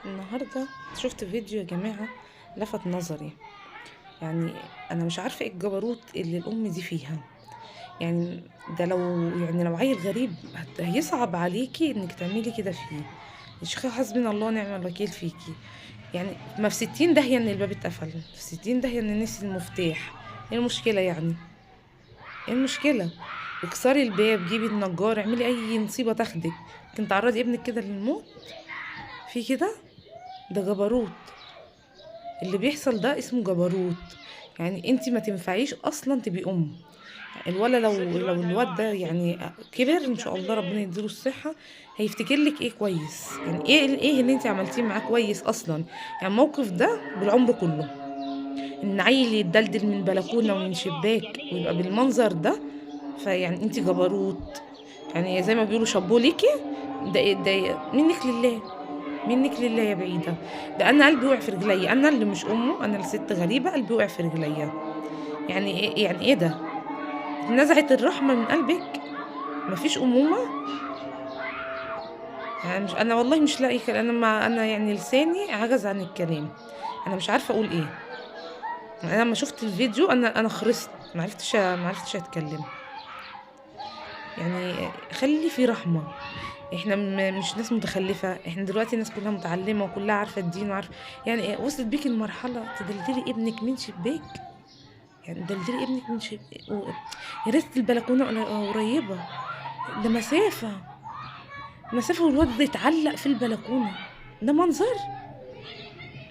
النهاردة شفت فيديو يا جماعة لفت نظري. يعني أنا مش عارفة إيه الجبروت اللي الأم دي فيها. يعني ده لو عيل غريب هيصعب عليكي إنك تعملي كده فيه. يا شيخة حسبنا الله ونعم الوكيل فيكي. يعني ما في 60 داهية إن الباب اتقفل، في 60 داهية إن نسي المفتاح. ايه المشكلة يعني؟ ايه المشكلة؟ اكسري الباب، جيبي النجار، اعملي أي نصيبة تاخدك. لكن تعرضي ابنك كده للموت في كده؟ ده جبروت. اللي بيحصل ده اسمه جبروت. يعني انت ما تنفعيش اصلا تبقي ام. الولد لو الواد ده يعني كبر ان شاء الله ربنا يديله الصحه، هيفتكر لك ايه كويس. يعني ايه اللي انت عملتيه معاه كويس اصلا؟ يعني الموقف ده بالعمر كله، ان عيل يتدلدل من بلكونه ومن شباك ويبقى بالمنظر ده. فيعني انت جبروت. يعني زي ما بيقولوا شابوه ليكي. ده منك لله، منك لله يا بعيدة. ده أنا قلبي وقع في رجليا، أنا اللي مش أمه، أنا اللي ست غريبة قلبي وقع في رجليا. يعني إيه ده؟ نزعت الرحمة من قلبك؟ مفيش أمومة؟ يعني مش أنا والله مش لاقي كلام. أنا ما أنا يعني لساني عجز عن الكلام. أنا مش عارفة أقول إيه. أنا لما شفت الفيديو أنا خرست، معرفتش أتكلم. يعني خلي في رحمة. احنا مش ناس متخلفة، احنا دلوقتي الناس كلها متعلمة وكلها عارفة الدين وعارفة. يعني وصلت بيك المرحلة تدلدلي ابنك من شباك؟ يعني دلدلي ابنك من شباك يا ريت البلكونة قريبة. ده مسافة والواد ده يتعلق في البلكونة. ده منظر.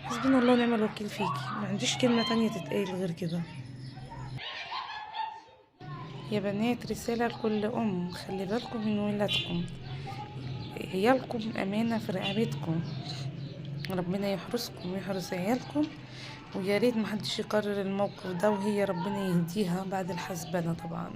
حسبنا الله ونعم الوكيل فيكي، ما عنديش كلمة تانية تتقال غير كده. يا بنات رسالة لكل أم، خلي بالكم من ولادكم. عيالكم أمانة في رقبتكم. ربنا يحرسكم ويحرس عيالكم. ويا ريت محدش يكرر الموقف ده، وهي ربنا يهديها بعد الحسبانة طبعا.